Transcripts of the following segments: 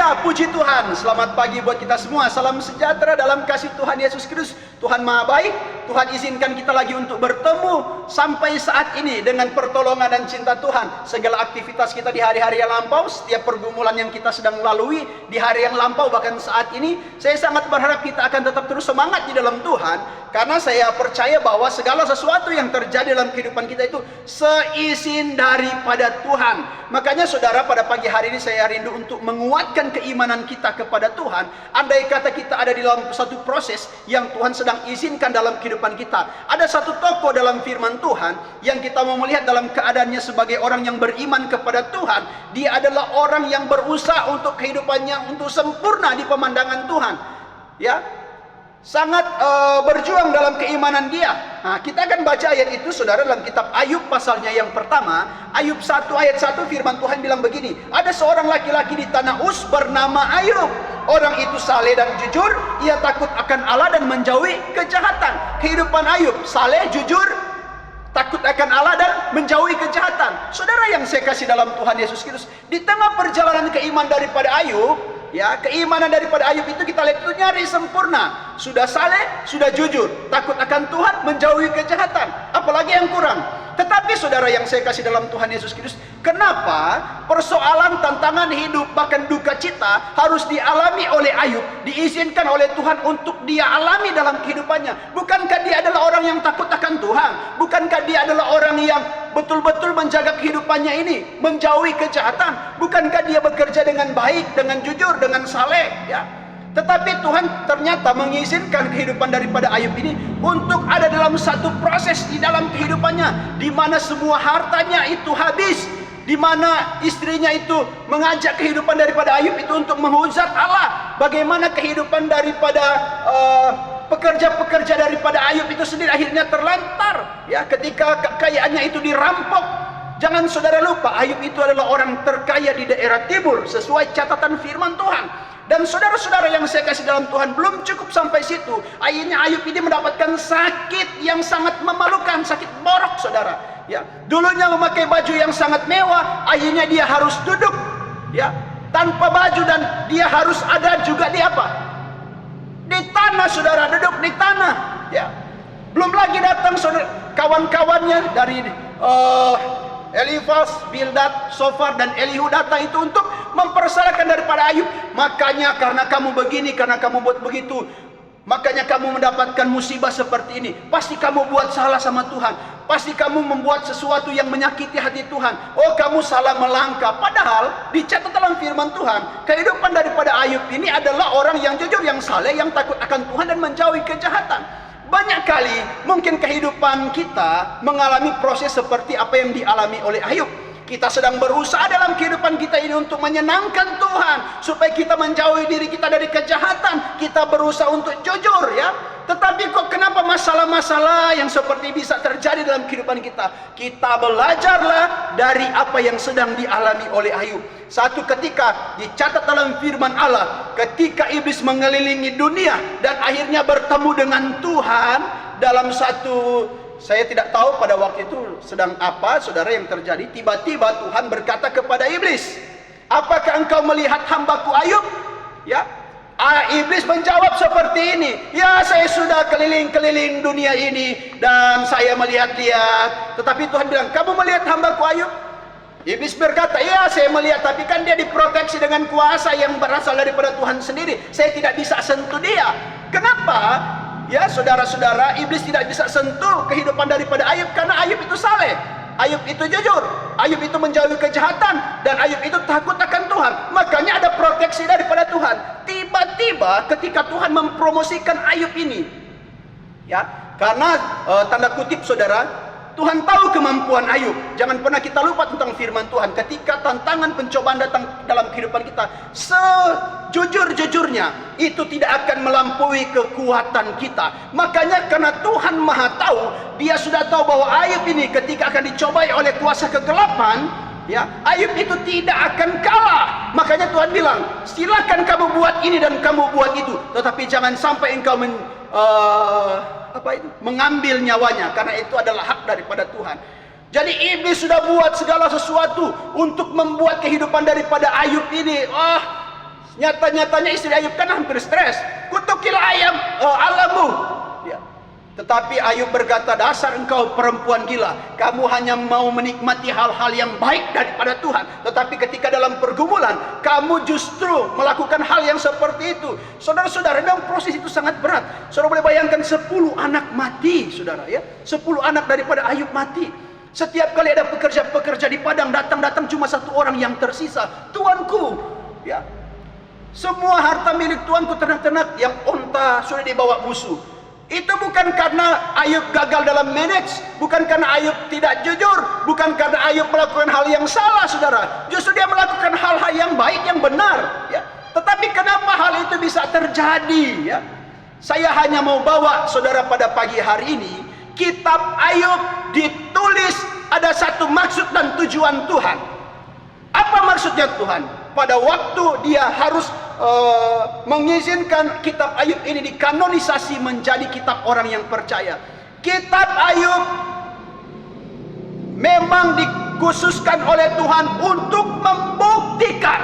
Haleluya, puji Tuhan. Selamat pagi buat kita semua. Salam sejahtera dalam kasih Tuhan Yesus Kristus. Tuhan Maha Baik. Tuhan izinkan kita lagi untuk bertemu sampai saat ini dengan pertolongan dan cinta Tuhan. Segala aktivitas kita di hari-hari yang lampau, setiap pergumulan yang kita sedang lalui di hari yang lampau, bahkan saat ini, saya sangat berharap kita akan tetap terus semangat di dalam Tuhan. Karena saya percaya bahwa segala sesuatu yang terjadi dalam kehidupan kita itu seizin daripada Tuhan. Makanya saudara, pada pagi hari ini saya rindu untuk menguatkan keimanan kita kepada Tuhan. Andai kata kita ada di dalam satu proses yang Tuhan sedang izinkan dalam kehidupan kita. Ada satu tokoh dalam firman Tuhan yang kita mau melihat dalam keadaannya sebagai orang yang beriman kepada Tuhan. Dia adalah orang yang berusaha untuk kehidupannya untuk sempurna di pemandangan Tuhan. Ya, sangat berjuang dalam keimanan dia. Nah, kita akan baca ayat itu saudara dalam kitab Ayub pasalnya yang pertama. Ayub 1 ayat 1 firman Tuhan bilang begini. Ada seorang laki-laki di tanah Uz bernama Ayub. Orang itu saleh dan jujur. Ia takut akan Allah dan menjauhi kejahatan. Kehidupan Ayub saleh, jujur, takut akan Allah dan menjauhi kejahatan. Saudara yang saya kasih dalam Tuhan Yesus Kristus, di tengah perjalanan keimanan daripada Ayub, ya, keimanan daripada Ayub itu kita lihat itu nyari sempurna. Sudah saleh, sudah jujur, takut akan Tuhan, menjauhi kejahatan. Apalagi yang kurang? Tetapi saudara yang saya kasih dalam Tuhan Yesus Kristus, kenapa persoalan, tantangan hidup, bahkan duka cita harus dialami oleh Ayub, diizinkan oleh Tuhan untuk dia alami dalam kehidupannya? Bukankah dia adalah orang yang takut akan Tuhan? Bukankah dia adalah orang yang betul-betul menjaga kehidupannya ini, menjauhi kejahatan? Bukankah dia bekerja dengan baik, dengan jujur, dengan saleh, ya? Tetapi Tuhan ternyata mengizinkan kehidupan daripada Ayub ini untuk ada dalam satu proses di dalam kehidupannya, di mana semua hartanya itu habis, di mana istrinya itu mengajak kehidupan daripada Ayub itu untuk menghujat Allah. Bagaimana kehidupan daripada pekerja-pekerja daripada Ayub itu sendiri akhirnya terlantar, ya, ketika kekayaannya itu dirampok. Jangan saudara lupa, Ayub itu adalah orang terkaya di daerah timur sesuai catatan firman Tuhan. Dan saudara-saudara yang saya kasih dalam Tuhan, belum cukup sampai situ. Akhirnya Ayub ini mendapatkan sakit yang sangat memalukan, sakit borok saudara. Ya, dulunya memakai baju yang sangat mewah, akhirnya dia harus duduk, ya, tanpa baju, dan dia harus ada juga di apa? Di tanah saudara, duduk di tanah. Ya, belum lagi datang saudara kawan-kawannya dari Elifaz, Bildad, Sofar, dan Elihu datang itu untuk mempersalahkan daripada Ayub. Makanya karena kamu begini, karena kamu buat begitu, makanya kamu mendapatkan musibah seperti ini. Pasti kamu buat salah sama Tuhan. Pasti kamu membuat sesuatu yang menyakiti hati Tuhan. Oh, kamu salah melangkah. Padahal dicatat dalam firman Tuhan, kehidupan daripada Ayub ini adalah orang yang jujur, yang saleh, yang takut akan Tuhan dan menjauhi kejahatan. Banyak kali mungkin kehidupan kita mengalami proses seperti apa yang dialami oleh Ayub. Kita sedang berusaha dalam kehidupan kita ini untuk menyenangkan Tuhan, supaya kita menjauhi diri kita dari kejahatan. Kita berusaha untuk jujur, ya. Tetapi kok kenapa masalah-masalah yang seperti bisa terjadi dalam kehidupan kita? Kita belajarlah dari apa yang sedang dialami oleh Ayub. Satu ketika dicatat dalam firman Allah, ketika iblis mengelilingi dunia dan akhirnya bertemu dengan Tuhan dalam satu, saya tidak tahu pada waktu itu sedang apa saudara yang terjadi. Tiba-tiba Tuhan berkata kepada iblis, apakah engkau melihat hambaku Ayub? Ya, iblis menjawab seperti ini, ya, saya sudah keliling-keliling dunia ini dan saya melihat-lihat. Tetapi Tuhan bilang, kamu melihat hambaku Ayub? Iblis berkata, ya, saya melihat, tapi kan dia diproteksi dengan kuasa yang berasal daripada Tuhan sendiri. Saya tidak bisa sentuh dia. Kenapa? Ya, saudara-saudara, iblis tidak bisa sentuh kehidupan daripada Ayub karena Ayub itu saleh, Ayub itu jujur, Ayub itu menjauhi kejahatan, dan Ayub itu takut akan Tuhan. Makanya ada proteksi daripada Tuhan. Tiba-tiba ketika Tuhan mempromosikan Ayub ini, ya, karena tanda kutip saudara, Tuhan tahu kemampuan Ayub. Jangan pernah kita lupa tentang firman Tuhan. Ketika tantangan pencobaan datang dalam kehidupan kita, sejujur-jujurnya itu tidak akan melampaui kekuatan kita. Makanya karena Tuhan Maha tahu, Dia sudah tahu bahwa Ayub ini ketika akan dicobai oleh kuasa kegelapan, ya, Ayub itu tidak akan kalah. Makanya Tuhan bilang, silakan kamu buat ini dan kamu buat itu, tetapi jangan sampai engkau mengambil nyawanya, karena itu adalah hak daripada Tuhan. Jadi iblis sudah buat segala sesuatu untuk membuat kehidupan daripada Ayub ini Nyata-nyatanya istri Ayub kan hampir stres. Kutukilah ayam alamu. Ya. Tetapi Ayub berkata, dasar engkau perempuan gila. Kamu hanya mau menikmati hal-hal yang baik daripada Tuhan. Tetapi ketika dalam pergumulan, kamu justru melakukan hal yang seperti itu. Saudara-saudara, memang proses itu sangat berat. Saudara boleh bayangkan 10 anak mati, saudara ya. 10 anak daripada Ayub mati. Setiap kali ada pekerja-pekerja di padang, datang cuma 1 orang yang tersisa. Tuanku, ya. Semua harta milik tuanku ternak-ternak yang onta sudah dibawa musuh. Itu bukan karena Ayub gagal dalam manage, bukan karena Ayub tidak jujur, bukan karena Ayub melakukan hal yang salah, saudara. Justru dia melakukan hal-hal yang baik, yang benar, ya. Tetapi kenapa hal itu bisa terjadi, ya? Saya hanya mau bawa saudara pada pagi hari ini, kitab Ayub ditulis ada satu maksud dan tujuan Tuhan. Apa maksudnya Tuhan? Pada waktu dia harus mengizinkan kitab Ayub ini dikanonisasi menjadi kitab orang yang percaya. Kitab Ayub memang dikhususkan oleh Tuhan untuk membuktikan,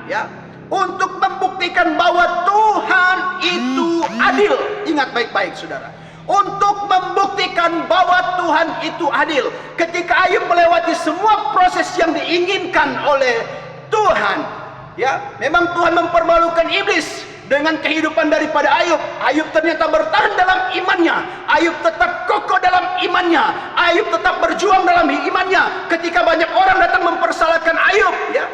ya, untuk membuktikan bahwa Tuhan itu adil. Ingat baik-baik, saudara. Untuk membuktikan bahwa Tuhan itu adil. Ketika Ayub melewati semua proses yang diinginkan oleh Tuhan, ya, memang Tuhan mempermalukan iblis dengan kehidupan daripada Ayub. Ayub ternyata bertahan dalam imannya. Ayub tetap kokoh dalam imannya. Ayub tetap berjuang dalam imannya. Ketika banyak orang datang mempersalahkan Ayub, ya,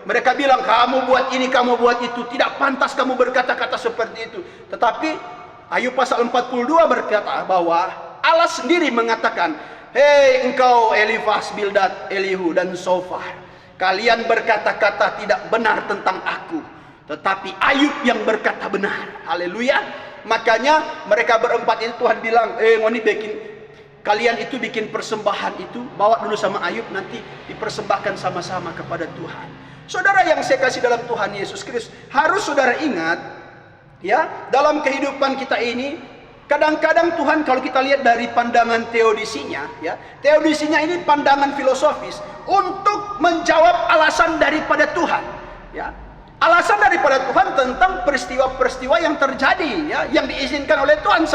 mereka bilang, kamu buat ini, kamu buat itu, tidak pantas kamu berkata-kata seperti itu. Tetapi Ayub pasal 42 berkata bahwa Allah sendiri mengatakan, hei engkau Elifas, Bildad, Elihu dan Sofar, kalian berkata-kata tidak benar tentang aku, tetapi Ayub yang berkata benar. Haleluya. Makanya mereka berempat itu Tuhan bilang, ngoni kalian itu bikin persembahan itu, bawa dulu sama Ayub, nanti dipersembahkan sama-sama kepada Tuhan. Saudara yang saya kasih dalam Tuhan Yesus Kristus, harus saudara ingat, ya, dalam kehidupan kita ini, kadang-kadang Tuhan kalau kita lihat dari pandangan teodisinya, ya, teodisinya ini pandangan filosofis untuk menjawab alasan daripada Tuhan, ya. Alasan daripada Tuhan tentang peristiwa-peristiwa yang terjadi, ya, yang diizinkan oleh Tuhan.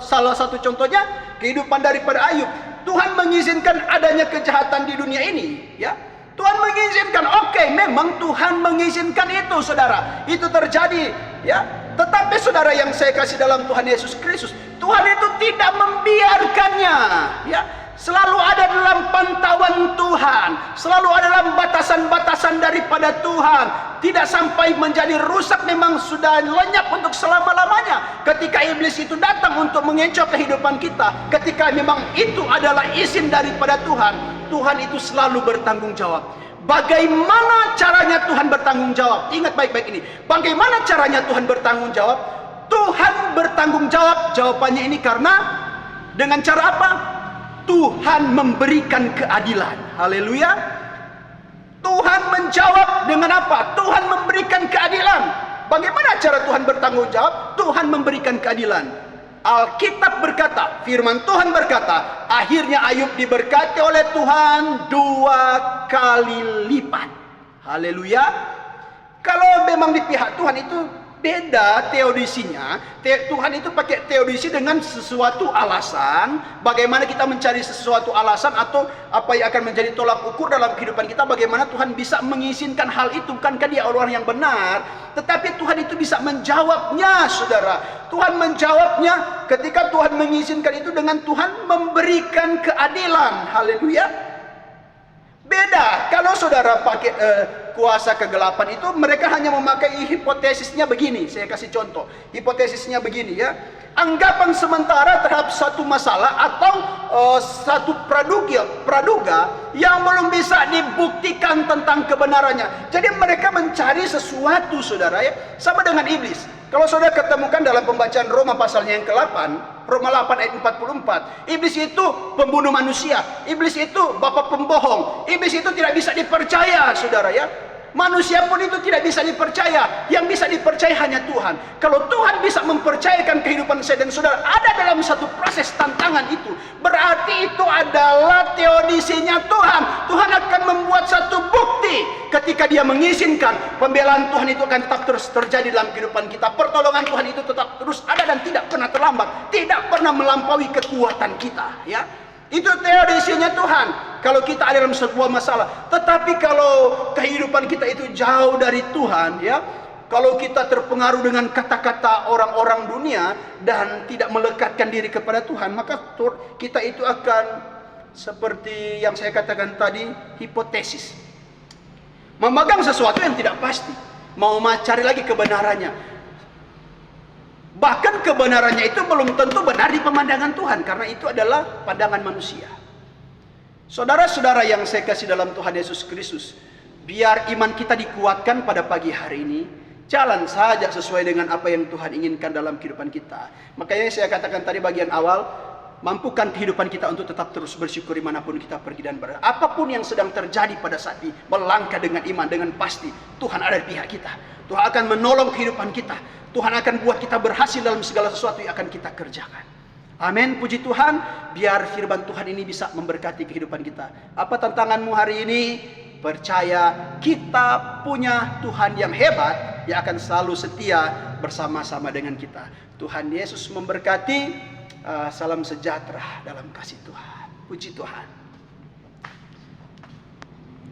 Salah satu contohnya kehidupan daripada Ayub. Tuhan mengizinkan adanya kejahatan di dunia ini, ya. Tuhan mengizinkan, oke, memang Tuhan mengizinkan itu, saudara. Itu terjadi, ya. Tetapi saudara yang saya kasih dalam Tuhan Yesus Kristus, Tuhan itu tidak membiarkannya, ya. Selalu ada dalam pantauan Tuhan, selalu ada dalam batasan-batasan daripada Tuhan. Tidak sampai menjadi rusak, memang sudah lenyap untuk selama-lamanya. Ketika iblis itu datang untuk mengecoh kehidupan kita, ketika memang itu adalah izin daripada Tuhan, Tuhan itu selalu bertanggung jawab. Bagaimana caranya Tuhan bertanggung jawab? Ingat baik-baik ini. Bagaimana caranya Tuhan bertanggung jawab? Tuhan bertanggung jawab, jawabannya ini karena dengan cara apa? Tuhan memberikan keadilan. Haleluya. Tuhan menjawab dengan apa? Tuhan memberikan keadilan. Bagaimana cara Tuhan bertanggung jawab? Tuhan memberikan keadilan. Alkitab berkata, firman Tuhan berkata, akhirnya Ayub diberkati oleh Tuhan 2 kali lipat. Haleluya. Kalau memang di pihak Tuhan itu beda teodisinya. Tuhan itu pakai teodisi dengan sesuatu alasan. Bagaimana kita mencari sesuatu alasan atau apa yang akan menjadi tolak ukur dalam kehidupan kita, bagaimana Tuhan bisa mengizinkan hal itu. Bukankah dia orang yang benar? Tetapi Tuhan itu bisa menjawabnya, saudara. Tuhan menjawabnya ketika Tuhan mengizinkan itu dengan Tuhan memberikan keadilan. Haleluya. Beda kalau saudara pakai kuasa kegelapan itu, mereka hanya memakai hipotesisnya begini. Saya kasih contoh. Hipotesisnya begini, ya. Anggapan sementara terhadap satu masalah atau satu praduga yang belum bisa dibuktikan tentang kebenarannya. Jadi mereka mencari sesuatu, saudara, ya. Sama dengan iblis. Kalau saudara ketemukan dalam pembacaan Roma pasalnya yang ke-8, Roma 8 ayat 44, iblis itu pembunuh manusia, iblis itu bapa pembohong, iblis itu tidak bisa dipercaya, saudara, ya. Manusia pun itu tidak bisa dipercaya. Yang bisa dipercaya hanya Tuhan. Kalau Tuhan bisa mempercayakan kehidupan saya dan saudara ada dalam satu proses tantangan itu, berarti itu adalah teodisinya Tuhan. Tuhan akan membuat satu bukti ketika Dia mengizinkan pembelaan Tuhan itu akan tetap terus terjadi dalam kehidupan kita. Pertolongan Tuhan itu tetap terus ada dan tidak pernah terlambat, tidak pernah melampaui kekuatan kita, ya. Itu teodisinya Tuhan kalau kita ada dalam sebuah masalah. Tetapi kalau kehidupan kita itu jauh dari Tuhan, ya, kalau kita terpengaruh dengan kata-kata orang-orang dunia dan tidak melekatkan diri kepada Tuhan, maka kita itu akan seperti yang saya katakan tadi, hipotesis, memegang sesuatu yang tidak pasti, mau mencari lagi kebenarannya. Bahkan kebenarannya itu belum tentu benar di pemandangan Tuhan, karena itu adalah pandangan manusia. Saudara-saudara yang saya kasih dalam Tuhan Yesus Kristus, biar iman kita dikuatkan pada pagi hari ini, jalan saja sesuai dengan apa yang Tuhan inginkan dalam kehidupan kita. Makanya saya katakan tadi bagian awal, mampukan kehidupan kita untuk tetap terus bersyukur dimanapun kita pergi dan berada. Apapun yang sedang terjadi pada saat ini, melangkah dengan iman, dengan pasti Tuhan ada di pihak kita. Tuhan akan menolong kehidupan kita. Tuhan akan buat kita berhasil dalam segala sesuatu yang akan kita kerjakan. Amin, puji Tuhan. Biar firman Tuhan ini bisa memberkati kehidupan kita. Apa tantanganmu hari ini? Percaya kita punya Tuhan yang hebat, yang akan selalu setia bersama-sama dengan kita. Tuhan Yesus memberkati. Salam sejahtera dalam kasih Tuhan. Puji Tuhan.